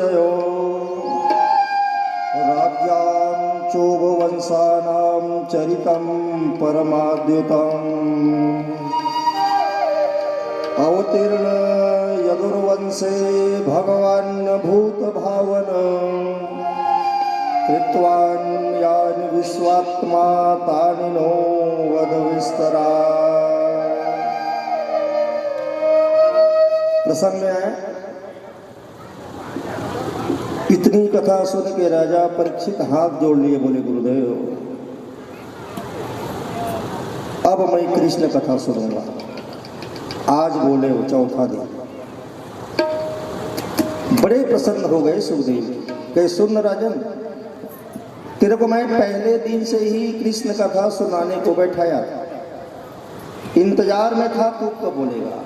सूर्ययो राज्ञां चोभवंशानां चरितं परमाद्युतम् अवतीर्ण यदुर्वंशे भगवान् भूतभावन कृत्वान् यानि विश्वात्मा तानि नो वद विस्तरा। प्रसंग में है, इतनी कथा सुन के राजा परीक्षित हाथ जोड़ लिए, बोले गुरुदेव अब मैं कृष्ण कथा सुनूंगा। आज बोले वो चौथा दिन। बड़े प्रसन्न हो गए सुखदेव। कहे सुन राजन, तेरे को मैं पहले दिन से ही कृष्ण कथा सुनाने को बैठाया था, इंतजार में था तू कब बोलेगा।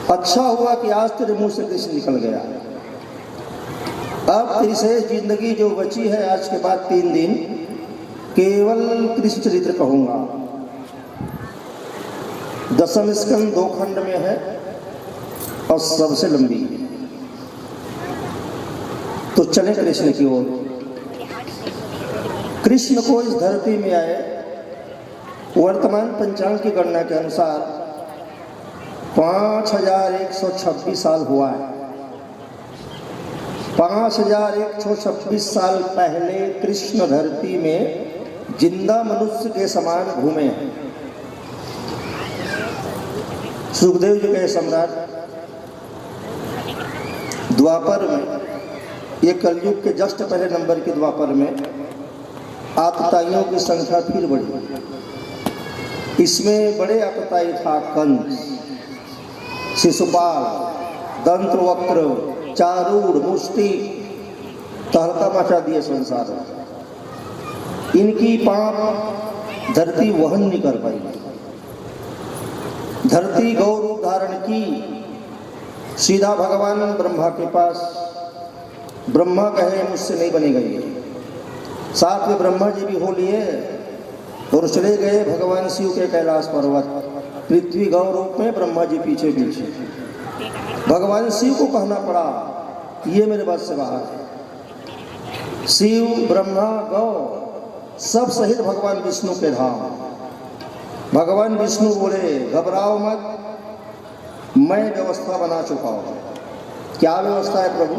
अच्छा हुआ कि आज तेरे मुंह से कृष्ण निकल गया। अब तेरी शेष जिंदगी जो बची है, आज के बाद 3 दिन केवल कृष्ण चरित्र कहूंगा। 10वें स्कंद 2 खंड में है और सबसे लंबी। तो चले कृष्ण की ओर। कृष्ण को इस धरती में आए वर्तमान पंचांग की गणना के अनुसार 5126 साल हुआ है। 5126 साल पहले कृष्ण धरती में जिंदा मनुष्य के समान घूमे हैं। सुखदेव जी के सम्राट द्वापर में, ये कलयुग के जस्ट पहले नंबर के द्वापर में आतताइयों की संख्या फिर बढ़ी। इसमें बड़े आतताई था कंस, शिशुपाल, दंतवक्र, चारूढ़, मुष्टि, तहलका मचा दिए संसार में। इनकी पाप धरती वहन नहीं कर पाई। धरती गौ रूप धारण की, सीधा भगवान ब्रह्मा के पास। ब्रह्मा कहे मुझसे नहीं बनेगा ये। साथ में ब्रह्मा जी भी हो लिए और चले गए भगवान शिव के कैलाश पर्वत। पृथ्वी गौ रूप में, ब्रह्मा जी पीछे पीछे। भगवान शिव को कहना पड़ा ये मेरे बस से बाहर है। शिव, ब्रह्मा, गौ सब सहित भगवान विष्णु के धाम। भगवान विष्णु बोले घबराओ मत, मैं व्यवस्था बना चुका हूं। क्या व्यवस्था है प्रभु?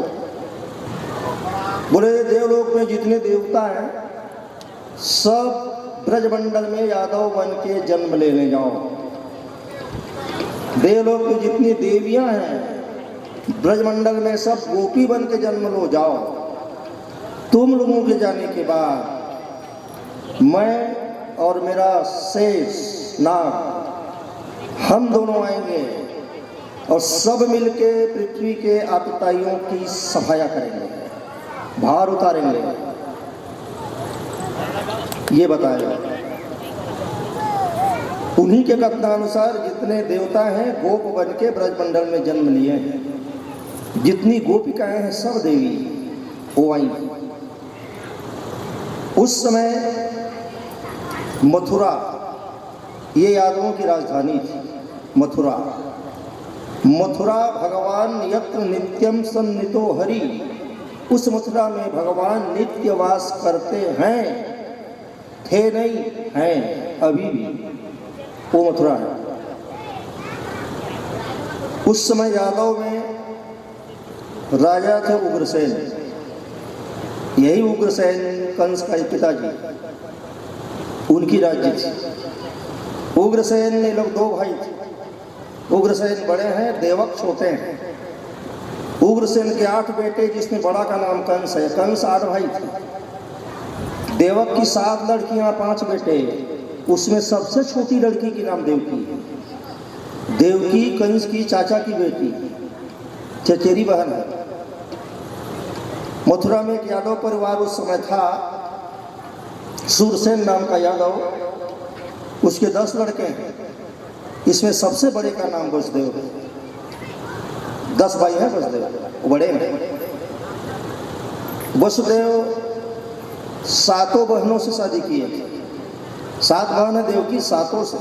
बोले देवलोक में जितने देवता हैं सब ब्रजमंडल में यादव बन के जन्म लेने जाओ। देवलोक में जितनी देवियां हैं ब्रजमंडल में सब गोपी बन के जन्म लो जाओ। तुम लोगों के जाने के बाद मैं और मेरा शेष नाग, हम दोनों आएंगे और सब मिलके पृथ्वी के आतताइयों की सफाया करेंगे, भार उतारेंगे। ये बताया। उन्हीं के कथनानुसार जितने देवता हैं गोप बन के ब्रजमंडल में जन्म लिए हैं। जितनी गोपिकाएं हैं सब देवी वो आई। उस समय मथुरा, ये यादवों की राजधानी थी मथुरा। मथुरा भगवान यत्र नित्यम सन्नितो हरि, उस मथुरा में भगवान नित्य वास करते हैं। थे नहीं, हैं अभी भी, वो मथुरा है। उस समय यादव में राजा थे उग्रसेन। यही उग्रसेन कंस का पिताजी, उनकी राज्य थी। उग्रसेन ने लोग 2 भाई थे। उग्रसेन बड़े हैं, देवक छोटे हैं। उग्रसेन के 8 बेटे, जिसमें बड़ा का नाम कंस है। कंस 8 भाई थे। देवक की 7 लड़कियां, 5 बेटे। उसमें सबसे छोटी लड़की की नाम देवकी है। देवकी कंस की चाचा की बेटी, चचेरी बहन है। मथुरा में एक यादव परिवार उस समय था, सूरसेन नाम का यादव। उसके 10 लड़के हैं। इसमें सबसे बड़े का नाम वसुदेव है। 10 भाई हैं वसुदेव, बड़े हैं। वसुदेव 7 बहनों से शादी की है। 7 बहन है देवकी, 7 से।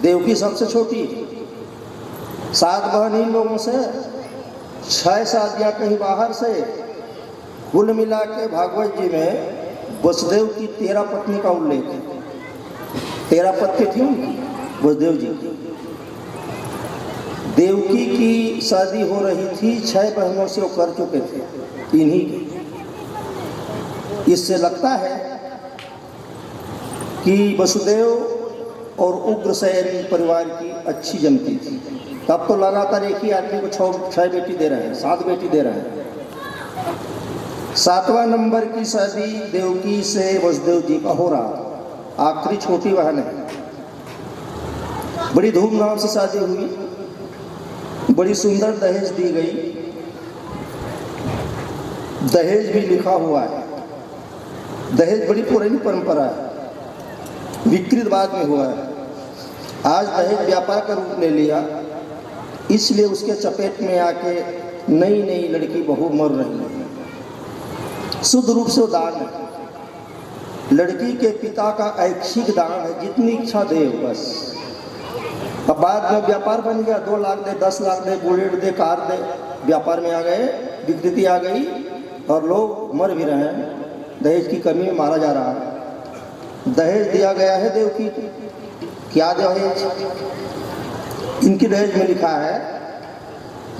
देवकी सबसे छोटी है। 7 बहन इन लोगों से, 6 शादियां कहीं बाहर से, कुल मिला के भागवत जी में वसुदेव की 13 पत्नी का उल्लेख है। 13 पत्नी थी उनकी, वसुदेव जी की। देवकी की शादी हो रही थी, 6 बहनों से वो कर चुके थे, इन्हीं के। इससे लगता है कि वसुदेव और उग्रसेन परिवार की अच्छी जमती थी। तब तो लगातार एक ही आदमी को 6 बेटी दे रहे हैं, 7 बेटी दे रहे हैं। 7वां नंबर की शादी देवकी से वसुदेव जी का हो रहा, आखिरी छोटी बहन है। बड़ी धूमधाम से शादी हुई, बड़ी सुंदर दहेज दी गई। दहेज भी लिखा हुआ है। दहेज बड़ी पुरानी परंपरा है, विकृत बाद में हुआ है। आज दहेज व्यापार का रूप ले लिया, इसलिए उसके चपेट में आके नई नई लड़की बहू मर रही है। शुद्ध रूप से वो दान है, लड़की के पिता का ऐच्छिक दान है, जितनी इच्छा दे बस। अब बाद में व्यापार बन गया, 2 लाख दे, 10 लाख दे, बुलेट दे, कार दे, व्यापार में आ गए, विकृति आ गई और लोग मर भी रहे हैं। दहेज की कमी में मारा जा रहा है। दहेज दिया गया है देवकी को। क्या दहेज? इनकी दहेज में लिखा है,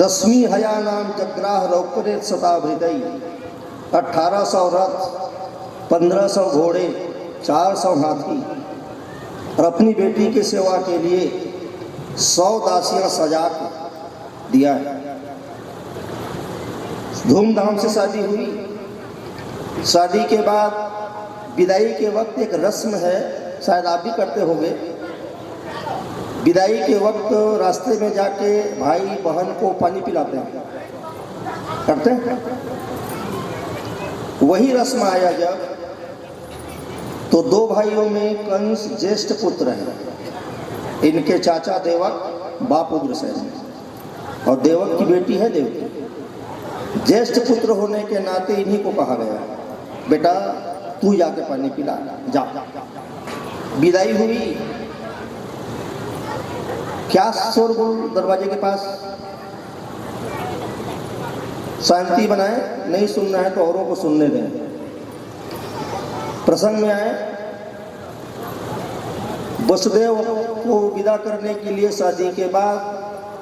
रश्मि हया नाम जग्राह रौकरे सता हृदय, 1800 रथ, 1500 घोड़े, 400 हाथी, और अपनी बेटी की सेवा के लिए 100 दासियां सजा के दिया है। धूमधाम से शादी हुई। शादी के बाद विदाई के वक्त एक रस्म है, शायद आप भी करते होंगे। विदाई के वक्त रास्ते में जाके भाई बहन को पानी पिलाते हैं, करते हैं। वही रस्म आया जब, तो 2 भाइयों में कंस ज्येष्ठ पुत्र है। इनके चाचा देवक, बाप उग्रसेन, और देवक की बेटी है देवकी। ज्येष्ठ पुत्र होने के नाते इन्हीं को कहा गया, बेटा तू जाके पानी पिला जा। विदाई हुई। क्या शोरगुल दरवाजे के पास? शांति बनाए, नहीं सुनना है तो औरों को सुनने दें। प्रसंग में आए, वसुदेव को विदा करने के लिए शादी के बाद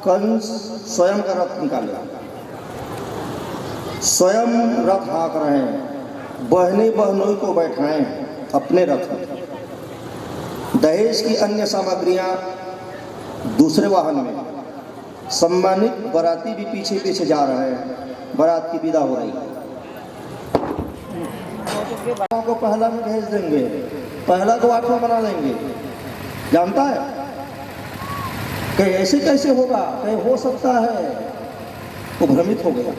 कंस स्वयं का रथ निकाला, स्वयं रथ हाँक रहे हैं, बहने बहनोई को बैठाए हैं अपने रथ में। दहेज की अन्य सामग्रियां दूसरे वाहन में। सम्मानित बाराती भी पीछे पीछे जा रहे हैं, बारात की विदा हो रही है। को पहला में भेज देंगे, पहला को 8वां बना देंगे। जानता है कि ऐसे कैसे होगा, कहीं हो सकता है। वो भ्रमित हो गया,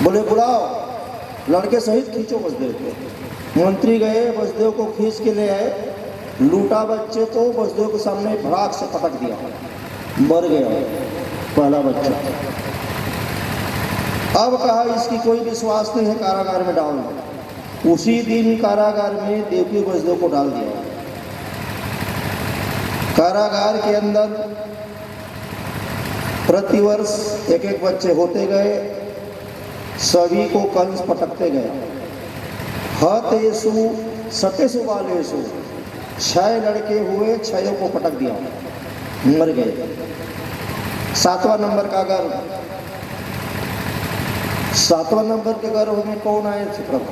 बोले बुलाओ, लड़के सहित खींचो वसुदेव को। मंत्री गए, वसुदेव को खींच के ले आए, लूटा बच्चे को, वसुदेव के सामने भड़ाक से पटक दिया, मर गया पहला बच्चा। अब कहा इसकी कोई विश्वास नहीं है, कारागार में डाल दो। उसी दिन कारागार में देवकी वसुदेव को डाल दिया। कारागार के अंदर प्रतिवर्ष एक एक बच्चे होते गए, सभी को कंस पटकते गए। हतेषु सतेषु बालेषु, 6 लड़के हुए, 6 को पटक दिया, मर गए। 7वां नंबर का गर्भ, 7वां नंबर के गर्भ में कौन आए थे? प्रभु।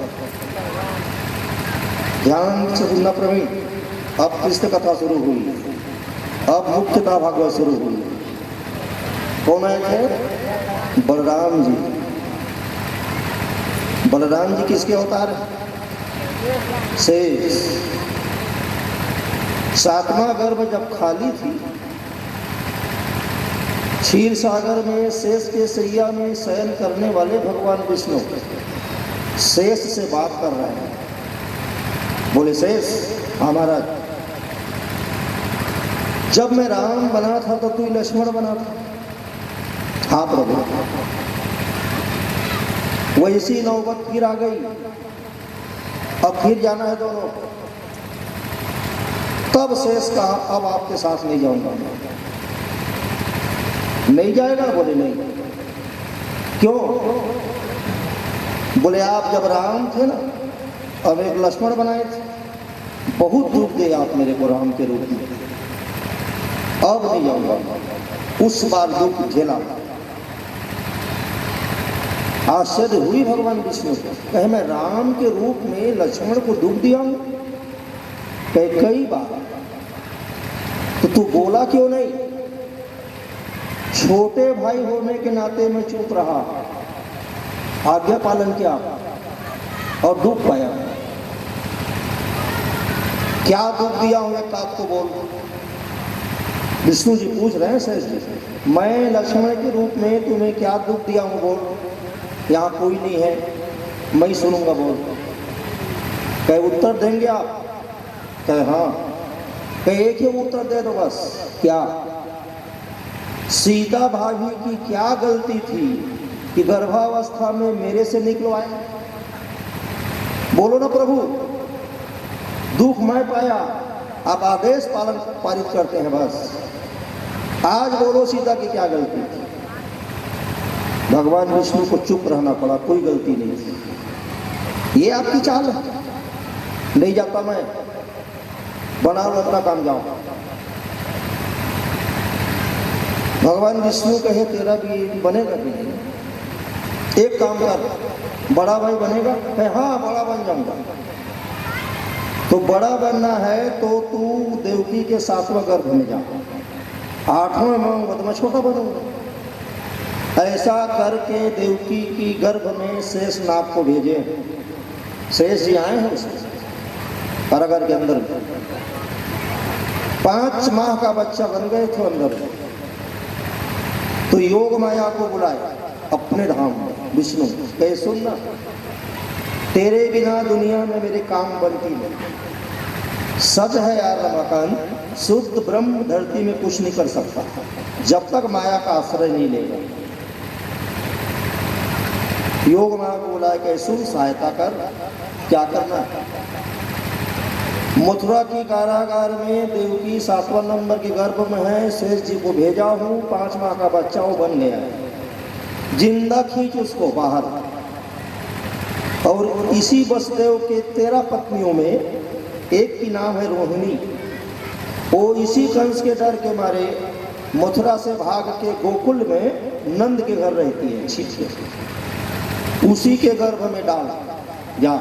ध्यान से सुनना प्रवीण। अब कृष्ण कथा शुरू हुई, अब मुख्यता भागवत शुरू हुई। कौन आए थे? बलराम जी। बलराम जी किसके अवतार है? शेष। 7वां गर्भ जब खाली थी, क्षीर सागर में शेष के सैया में शयन करने वाले भगवान विष्णु शेष से बात कर रहे हैं। बोले शेष, हमारा जब मैं राम बना था तो तू लक्ष्मण बना था। हाँ प्रभु। वैसी नौबत फिर आ गई, अब फिर जाना है दोनों। तब शेष कहा, अब आपके साथ नहीं जाऊंगा। नहीं जाएगा? बोले नहीं। क्यों? बोले आप जब राम थे ना, अब एक लक्ष्मण बनाए थे, बहुत दुख दे आप मेरे को राम के रूप में, अब नहीं जाऊंगा। उस बार दुख झेला। आश्चर्य हुई भगवान विष्णु को, कहे मैं राम के रूप में लक्ष्मण को दुख दिया हूं? कहे कई बार। तो तू बोला क्यों नहीं? छोटे भाई होने के नाते मैं चुप रहा, आज्ञा पालन किया और दुख पाया। क्या दुख दिया हूं एक आपको बोल। विष्णु जी पूछ रहे हैं सहज जी, मैं लक्ष्मण के रूप में तुम्हें क्या दुख दिया हूं बोल। यहाँ कोई नहीं है, मैं ही सुनूंगा बोल। कहे उत्तर देंगे आप? कहे हाँ। कहे एक ही उत्तर दे दो बस। क्या? सीता भाभी की क्या गलती थी कि गर्भावस्था में मेरे से निकलवाए? बोलो ना प्रभु। दुख मैं पाया, आप आदेश पारित करते हैं बस। आज बोलो सीता की क्या गलती थी? भगवान विष्णु को चुप रहना पड़ा, कोई गलती नहीं थी। ये आपकी चाल है। नहीं जाता मैं, बनाओ अपना काम, जाओ। भगवान विष्णु कहे तेरा भी बनेगा कि नहीं? एक काम कर, बड़ा भाई बनेगा? कहे हाँ बड़ा बन जाऊंगा। तो बड़ा बनना है तो तू देवकी के 7वें गर्भ में जा, 8वें मांगूंगा तो मैं छोटा बनूंगा। ऐसा करके देवकी की गर्भ में शेष नाग को भेजे। शेष जी आए हैं उसमें कारागार के अंदर। 5 माह का बच्चा बन गए थे अंदर। तो योग माया को बुलाए अपने धाम में। विष्णु कहे सुनना, तेरे बिना दुनिया में मेरे काम बनती नहीं। सच है यार रमाकांत, शुद्ध ब्रह्म धरती में कुछ नहीं कर सकता जब तक माया का आश्रय नहीं लेगा। योग माया को बुलाए के सुन सहायता कर, क्या करना है? मथुरा की कारागार में देवकी 7वां नंबर के गर्भ में है। शेष जी को भेजा हूँ, 5 माह का बच्चा वो बन गया है। जिंदा खींच उसको बाहर। और इसी वसुदेव के 13 पत्नियों में एक की नाम है रोहिणी। वो इसी कंस के डर के मारे मथुरा से भाग के गोकुल में नंद के घर रहती है, छिप के। उसी के गर्भ में डाल जा,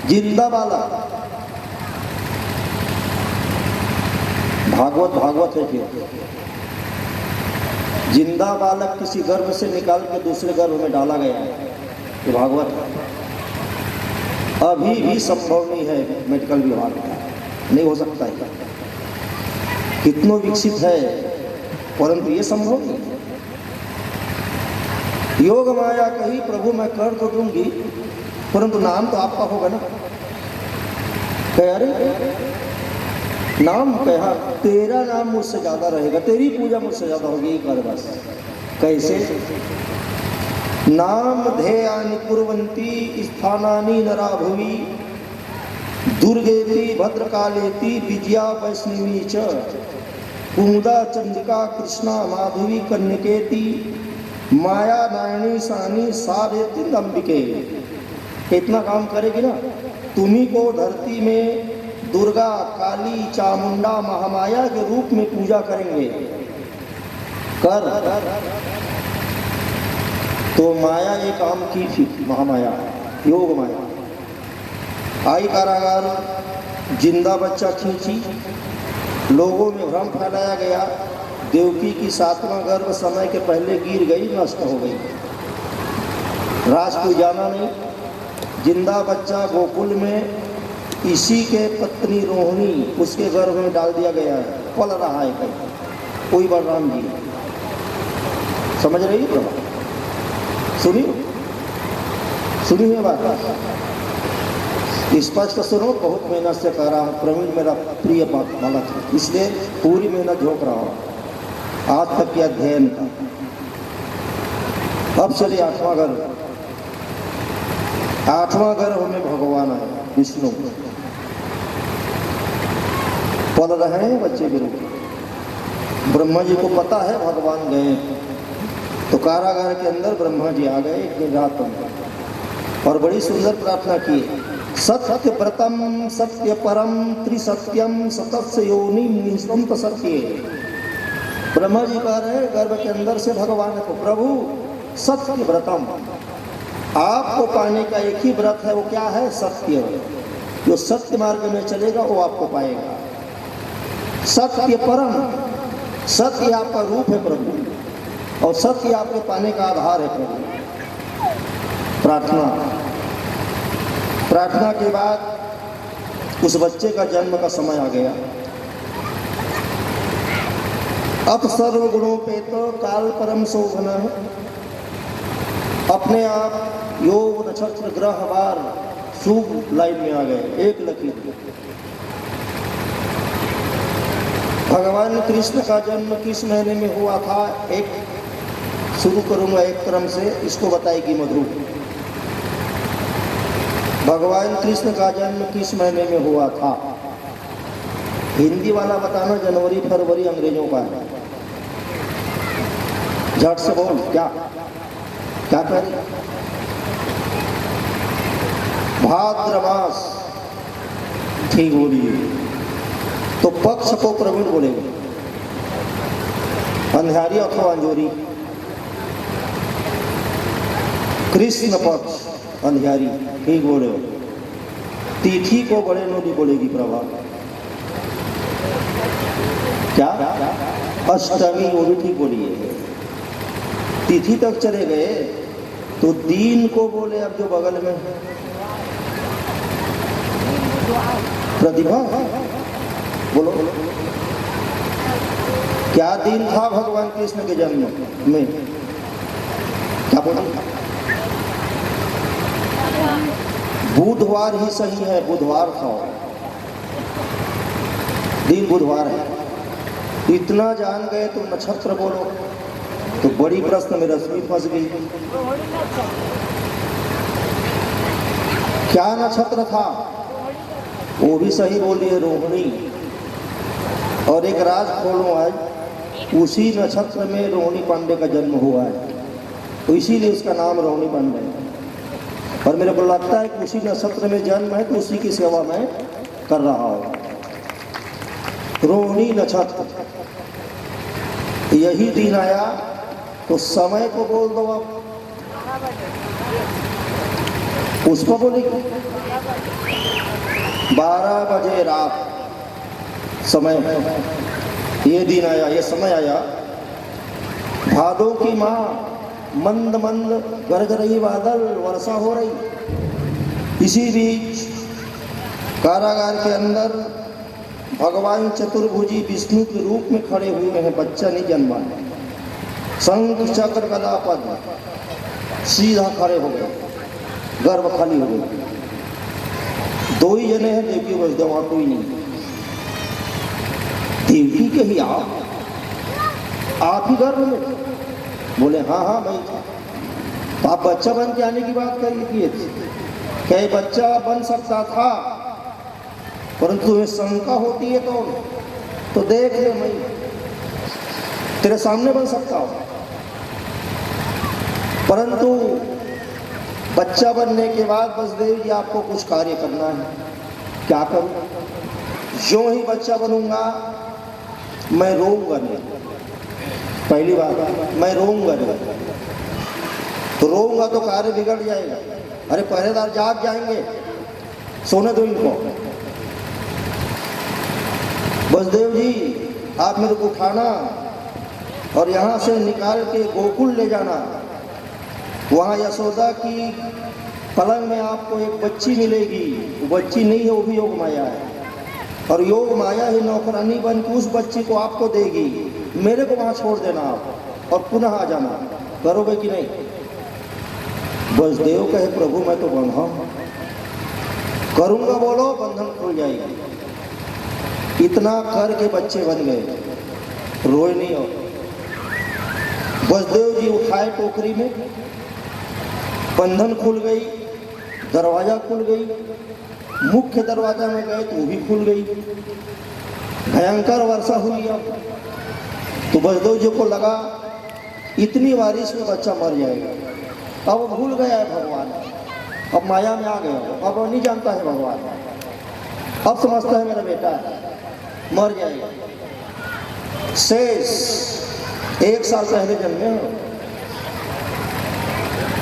जिंदा बाला। भागवत है कि जिंदा बालक किसी गर्भ से निकाल के दूसरे गर्भ में डाला गया है, ये भागवत है। अभी भी संभव नहीं है मेडिकल विभाग में, नहीं हो सकता है। कितना विकसित है परंतु ये संभव नहीं है। योग माया कही प्रभु मैं कर तो दूंगी परंतु नाम तो आपका होगा ना। कह अरे नाम कहा तेरा नाम मुझसे ज्यादा रहेगा, तेरी पूजा मुझसे ज्यादा होगी, कर बस। कैसे? नाम ध्येयानि कुर्वन्ति स्थानानि नरा भुवि दुर्गेति भद्रकालेति विजया वैष्णवी च कुमुदा चंद्रिका कृष्णा माधवी कन्यकेति माया नायणी सानी सारेति अंबिके। इतना काम करेगी ना, तुम्ही को धरती में दुर्गा, काली, चामुंडा, महामाया के रूप में पूजा करेंगे। कर तो माया ये काम की थी, महामाया, योग माया आई कारागार, जिंदा बच्चा खींची, लोगों में भ्रम फैलाया गया। देवकी की 7वां गर्भ समय के पहले गिर गई, नष्ट हो गई। राज को जाना नहीं। जिंदा बच्चा गोकुल में इसी के पत्नी रोहिणी उसके गर्भ में डाल दिया गया है, पल रहा है कहीं। कोई बलराम जी समझ रही है? सुनिए बात स्पष्ट सुनो। बहुत मेहनत से कर रहा हूँ, प्रवीण मेरा प्रिय बालक है, इसलिए पूरी मेहनत झोंक रहा हूँ आज तक के अध्ययन का। अब चलिए 8वां गर्भ। 8वां गर्भ में भगवान है विष्णु, पल रहे हैं बच्चे के रूप। ब्रह्मा जी को पता है भगवान गए, तो कारागार के अंदर ब्रह्मा जी आ गए एक दिन रात में और बड़ी सुंदर प्रार्थना की, सत्य व्रतम सत्य परम त्रिसत्यम सतस्य योनि निसंत सत्य। ब्रह्मा जी कह रहे गर्भ के अंदर से भगवान को, प्रभु सत्य व्रतम, आपको पाने का एक ही व्रत है, वो क्या है? सत्य। जो सत्य मार्ग में चलेगा वो आपको पाएगा। सत्य परम, सत्य आपका रूप है प्रभु, और सत्य आपके पाने का आधार है प्रभु। प्रार्थना के बाद उस बच्चे का जन्म का समय आ गया। अत सर्वगुणोपेत काल परम शोभन, अपने आप योग नक्षत्र ग्रह वार शुभ लाइन में आ गए, एक लकीर। भगवान कृष्ण का जन्म किस महीने में हुआ था? एक शुरू करूंगा एक क्रम से, इसको बताएगी मधु। भगवान कृष्ण का जन्म किस महीने में हुआ था? हिंदी वाला बताना, जनवरी फरवरी अंग्रेजों का है। झट से बोल, क्या क्या करें? भाद्र मास, ठीक बोलिए। तो पक्ष को प्रवीण बोलेंगे, अंधियारी अथवा अंजोरी। कृष्ण पक्ष अंधियारी, ठीक बोले। तिथि को बड़े नोडी बोलेगी प्रभा, क्या? अष्टमी, वो भी ठीक बोलिए। तिथि तक चले गए तो दिन को बोले, अब जो बगल में प्रतिभा, बोलो क्या दिन था भगवान कृष्ण के जन्म में? क्या बोला? बुधवार ही सही है, बुधवार था दिन, बुधवार है। इतना जान गए तो नक्षत्र बोलो, तो बड़ी प्रश्न में रश्मि फंस गई। क्या नक्षत्र था? वो भी सही बोलिए, रोहिणी। और एक राज खोलो, आज उसी नक्षत्र में रोहिणी पांडे का जन्म हुआ है, तो इसीलिए उसका नाम रोहिणी पांडे है। और मेरे को लगता है कि उसी नक्षत्र में जन्म है, तो उसी की सेवा मैं कर रहा हूँ। रोहिणी नक्षत्र, यही दिन आया तो समय को बोल दो आप, उसको बोलेगी 12 बजे रात समय है। ये दिन आया, ये समय आया। भादों की माँ, मंद मंद गरज रही बादल, वर्षा हो रही। इसी बीच कारागार के अंदर भगवान चतुर्भुजी विष्णु के रूप में खड़े हुए हैं, बच्चा नहीं जन्मा है। शंख चक्र गदा पद्म, सीधा खड़े हो गए, गर्भ खाली हो गए। 2 ही जने हैं, देवकी वसुदेव, वहां कोई नहीं। देवकी के ही आप ही गर्भ में? बोले हाँ मैं था। तो आप बच्चा बन के आने की बात करिए थी, क्या बच्चा बन सकता था, परंतु तुम्हें शंका होती है तो देख ले, मैं तेरे सामने बन सकता हूं। परंतु बच्चा बनने के बाद वसुदेव जी आपको कुछ कार्य करना है। क्या करूं? जो ही बच्चा बनूंगा मैं रोऊंगा नहीं। पहली बात, मैं रोऊंगा नहीं। तो रोऊंगा तो कार्य बिगड़ जाएगा। अरे पहरेदार जाग जाएंगे, सोने दो इनको। वसुदेव जी आप मेरे को उठाना और यहाँ से निकाल के गोकुल ले जाना। वहाँ यशोदा की पलंग में आपको एक बच्ची मिलेगी। वो बच्ची नहीं है, वो भी योग माया है, और योग माया ही नौकरानी बन के उस बच्ची को आपको देगी। मेरे को वहाँ छोड़ देना आप और पुनः आ जाना। करोगे कि नहीं? वसुदेव कहे प्रभु मैं तो बंधा हूँ, करूँगा बोलो बंधन खुल जाएगी। इतना करके बच्चे बन गए, रोए नहीं। और वसुदेव जी उठाए टोकरी में, बंधन खुल गई, दरवाजा खुल गई। मुख्य दरवाजा में गए तो वो भी खुल गई। भयंकर वर्षा हुई। अब तो वसुदेव जी को लगा इतनी बारिश में बच्चा मर जाएगा। अब वो भूल गया है भगवान, अब माया में आ गया, अब वो नहीं जानता है भगवान, अब समझता है मेरा बेटा है, मर जाएगा। शेष 1 साल पहले जन्मे हो,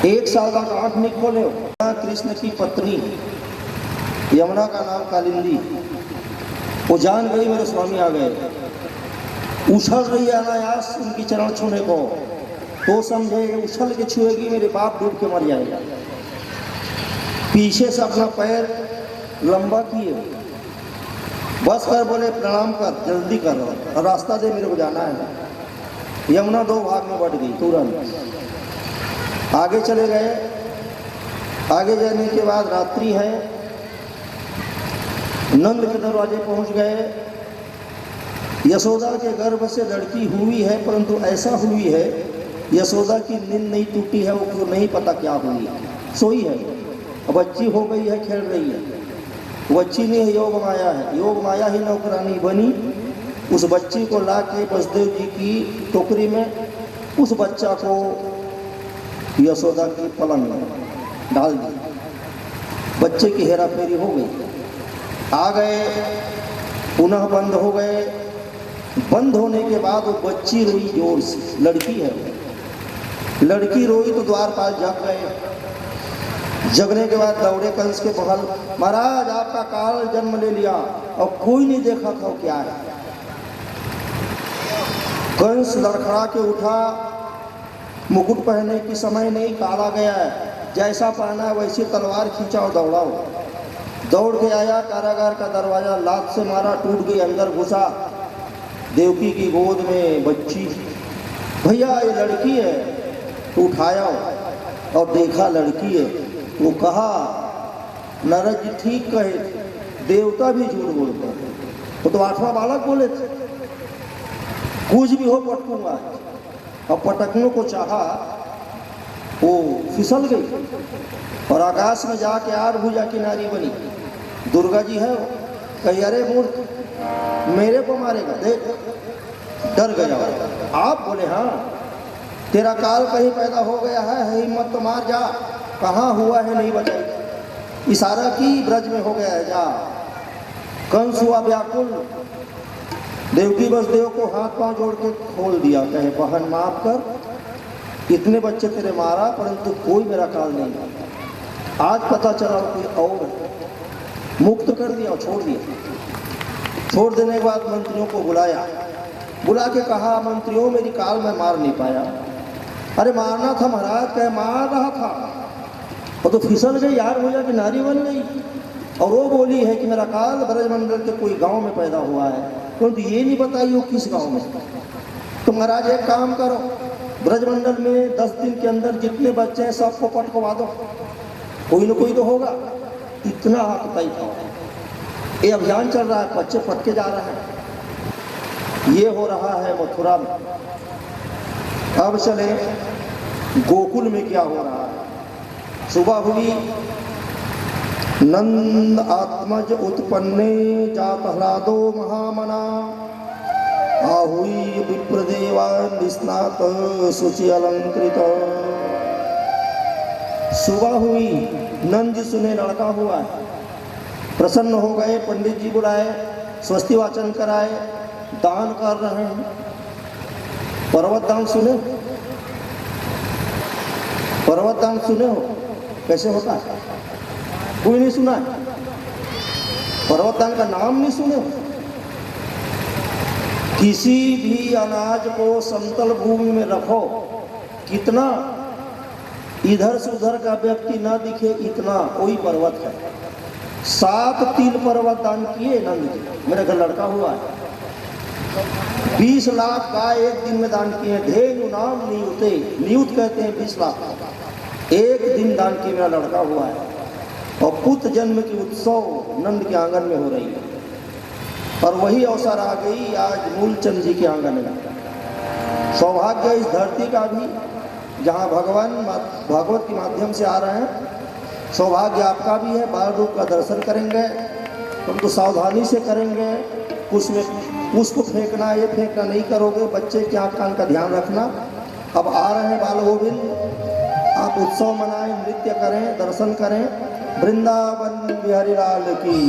1 साल तक आंख नहीं खोले हो। कृष्ण की पत्नी यमुना का नाम कालिंदी, वो जान गई मेरे स्वामी आ गए, उछल रही है अनायास उनकी चरण छूने को, तो समझे उछल के छुएगी मेरे बाप डूब के मर जाएगा। पीछे से अपना पैर लंबा किए, बस कर बोले प्रणाम कर, जल्दी कर और रास्ता दे, मेरे को जाना है। यमुना 2 भाग में बढ़ गई तुरंत। आगे चले गए, आगे जाने के बाद रात्रि है, नंद के दरवाजे पहुंच गए। यशोदा के गर्भ से लड़की हुई है, परंतु ऐसा हुई है यशोदा की नींद नहीं टूटी है, वो नहीं पता क्या हुई है, सोई है, बच्ची हो गई है, खेल रही है। बच्ची नहीं है, योग माया है, योग माया ही नौकरानी बनी। उस बच्ची को ला के वसुदेव जी की टोकरी में उस बच्चा को यशोदा की पलंग में डाल दी। बच्चे की हेरा फेरी हो गई, आ गए, पुनः बंद हो गए। बंद होने के बाद वो बच्ची रोई जोर से, लड़की है, लड़की रोई तो द्वारपाल जग गए। जगने के बाद दौड़े कंस के बगल, महाराज आपका काल जन्म ले लिया और कोई नहीं देखा था वो क्या है। कंस लड़खड़ा के उठा, मुकुट पहनने की समय नहीं, काला गया है, जैसा पहना है वैसी तलवार खींचा और दौड़ा। दौड़ के आया, कारागार का दरवाजा लात से मारा, टूट गई, अंदर घुसा। देवकी की गोद में बच्ची, भैया ये लड़की है, तो उठाया और देखा लड़की है। वो कहा नारद जी ठीक कहे, देवता भी झूठ बोलते हैं, वो तो 8वां बालक बोले थे, कुछ भी हो पटकूंगा। और पटकने को चाहा, वो फिसल गई और आकाश में जाके 8 भुजा की नारी बनी। दुर्गा जी है वो, कही अरे मूर्ख मेरे को मारेगा, देख डर गया। आप बोले हाँ तेरा काल कहीं पैदा हो गया है, हिम्मत तो मार जा, कहाँ हुआ है नहीं बताई। इशारा की, ब्रज में हो गया है, जा। कंस हुआ व्याकुल, देवकी वसुदेव को हाथ पांव जोड़ के खोल दिया, कहे बहन माफ कर, इतने बच्चे तेरे मारा परंतु कोई मेरा काल नहीं। आज पता चला कोई और, मुक्त कर दिया और छोड़ दिया। छोड़ देने के बाद मंत्रियों को बुलाया, बुला के कहा मंत्रियों मेरी काल मैं मार नहीं पाया। अरे मारना था महाराज, कहे मार रहा था, और तो फिसल गई, यार हो कि नारी बन गई। और वो बोली है कि मेरा काल ब्रजमंडल के कोई गांव में पैदा हुआ है, परंतु ये नहीं बताइए किस गांव में। तो महाराज एक काम करो, ब्रजमंडल में 10 दिन के अंदर जितने बच्चे हैं सबको पटकवा दो, कोई ना कोई तो होगा। इतना आकताई था। ये अभियान चल रहा है, बच्चे पटके जा रहे हैं। ये हो रहा है मथुरा में। अब चले गोकुल में क्या हो रहा है। सुबह हुई, नंद आत्मज उत्पन्ने जात ह्लादो महामना, आहुई विप्रदेवा निस्नात शुचि अलंकृत। सुबह हुई, नंद जी सुने लड़का हुआ है, प्रसन्न हो गए, पंडित जी बुलाए, स्वस्ति वाचन कराए, दान कर रहे हैं। पर्वत दान सुने, पर्वत दान सुने हो कैसे होता है? कोई नहीं सुना है? पर्वत दान का नाम नहीं सुने हो? किसी भी अनाज को समतल भूमि में रखो, कितना इधर से उधर का व्यक्ति ना दिखे, इतना कोई पर्वत है। 7 तिल पर्वत दान किए नंद जी, मेरे घर लड़का हुआ है। 20 लाख गाय एक दिन में दान किए। धेनु नाम नियुते, नियुत कहते हैं 20 लाख एक दिन दान किए, मेरा लड़का हुआ है। और पुत्र जन्म की उत्सव नंद के आंगन में हो रही है। और वही अवसर आ गई आज मूलचंद जी के आंगन में। सौभाग्य इस धरती का भी, जहाँ भगवान भागवत के माध्यम से आ रहे हैं, सौभाग्य आपका भी है। बाल रूप का दर्शन करेंगे, उनको सावधानी से करेंगे। उसमें उसको फेंकना ये फेंकना नहीं करोगे। बच्चे के आँख कान का ध्यान रखना। अब आ रहे हैं बाल गोविंद, आप उत्सव मनाएं, नृत्य करें, दर्शन करें। वृंदावन बिहारी लाल की।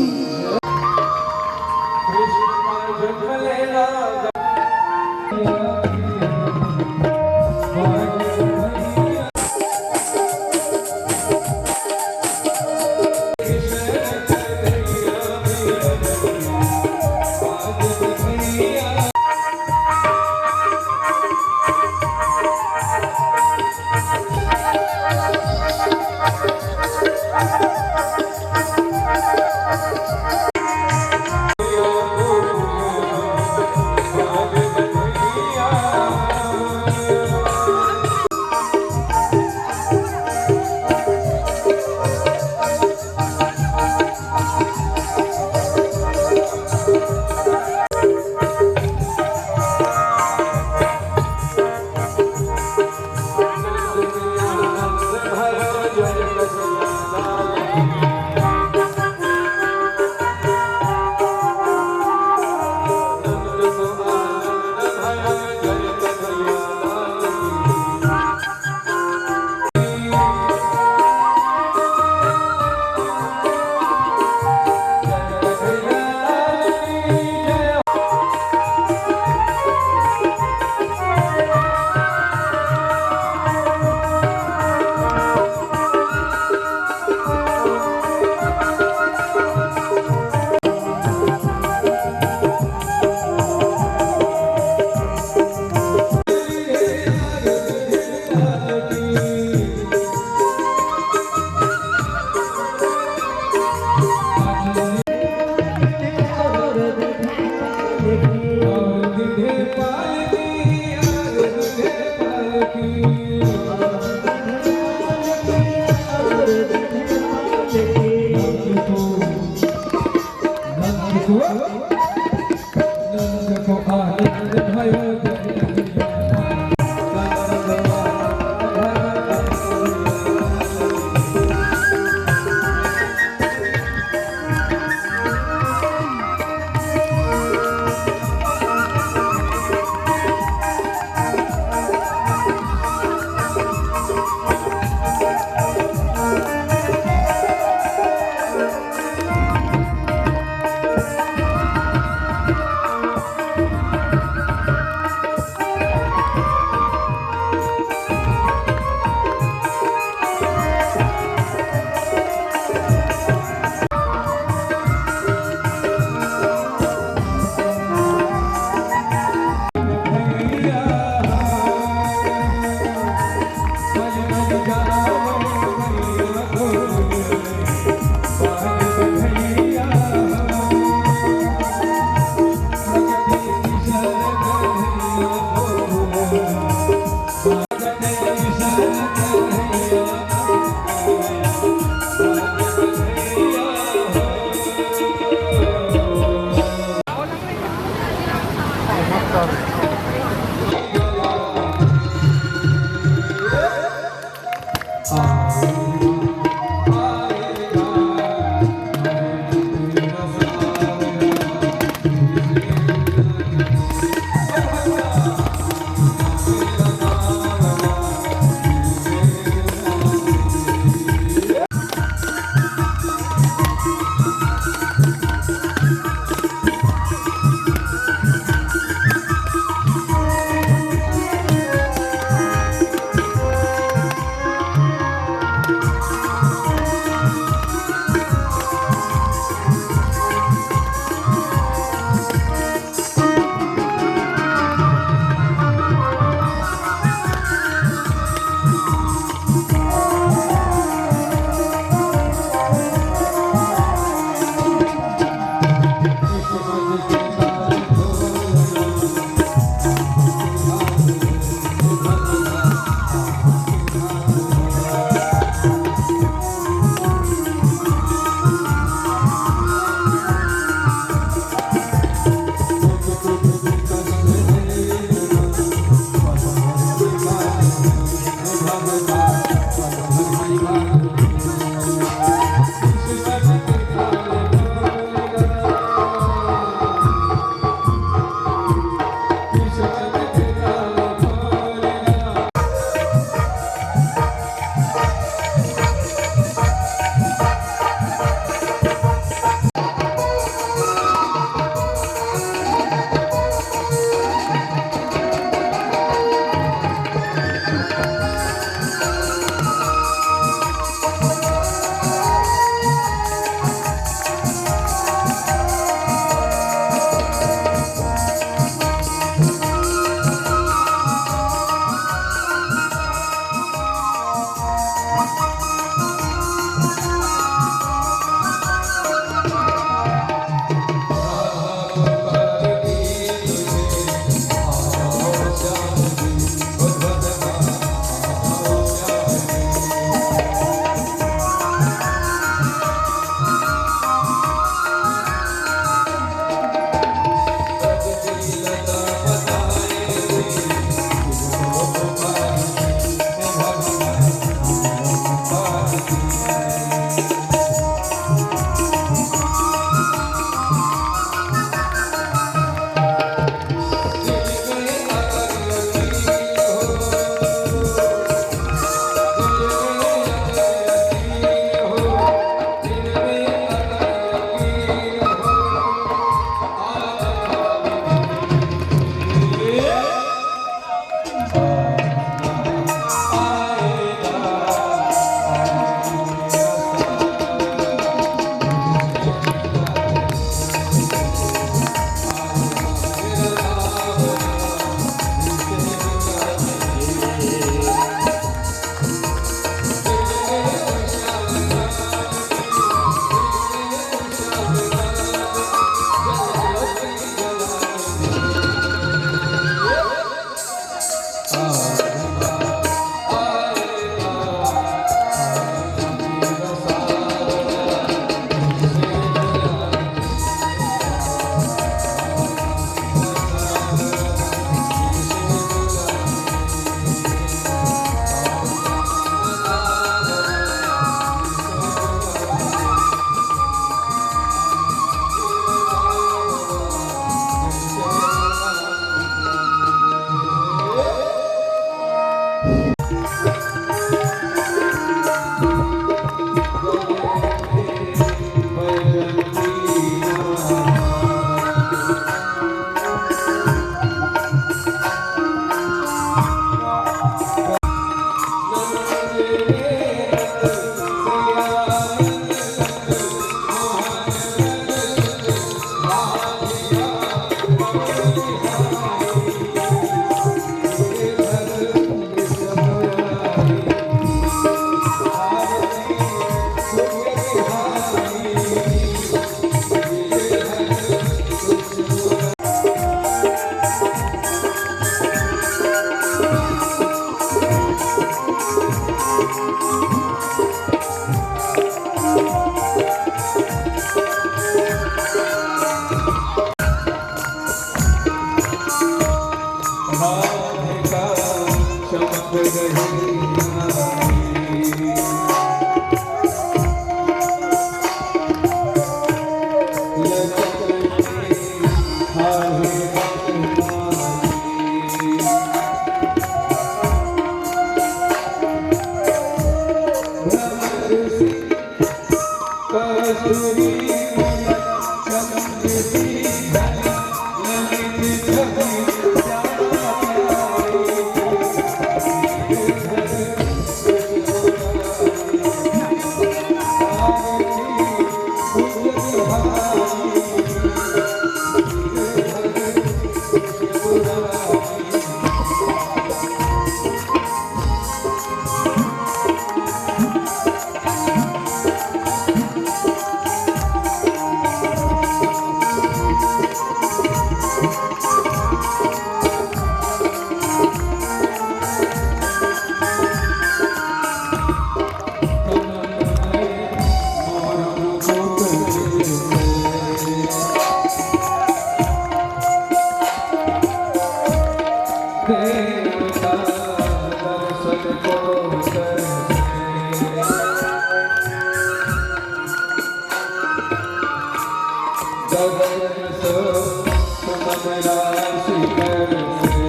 रास करते।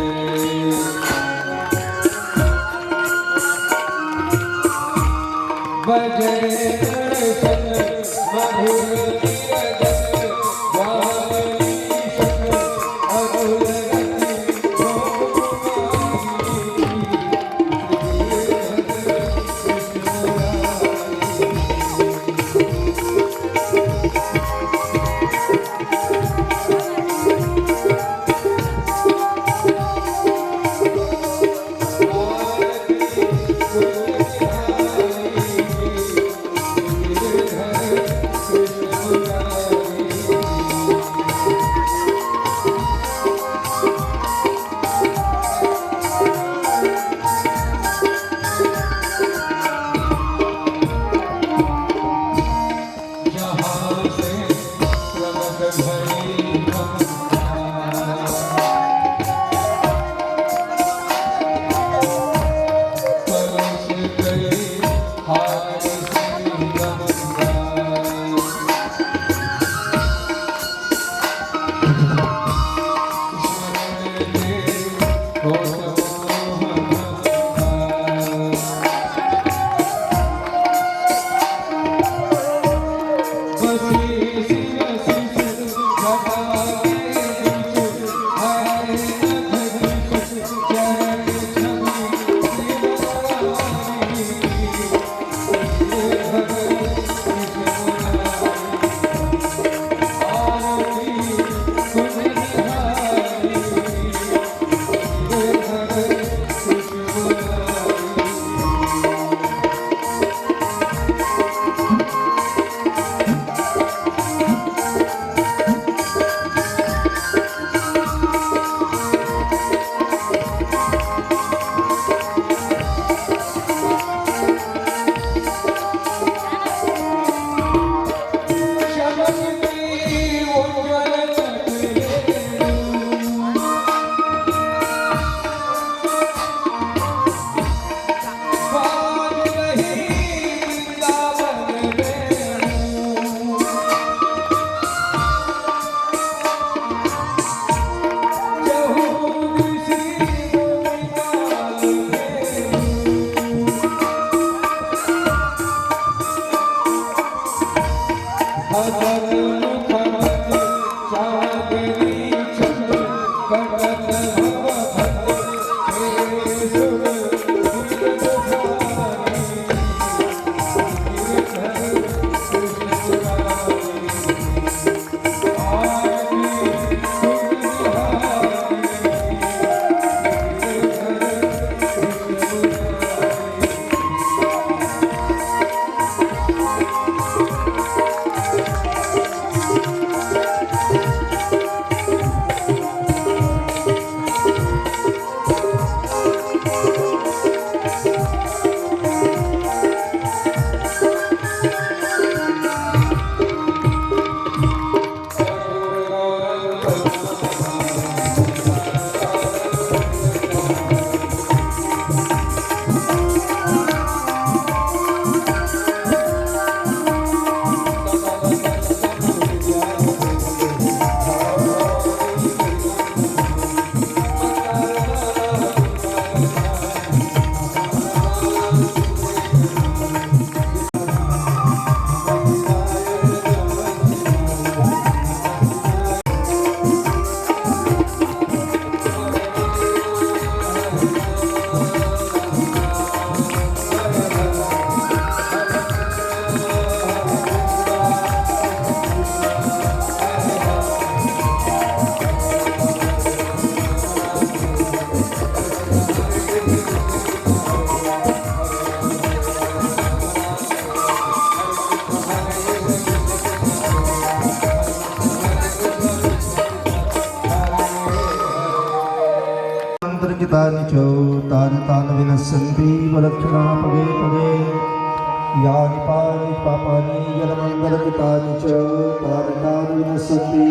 बजे दर्शन मधुर तानि च तानि विनश्यन्ति वलक्षणा पदे पदे यानि पानि पापानि जलमण्डलमितानि च तानि विनश्यन्ति।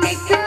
नित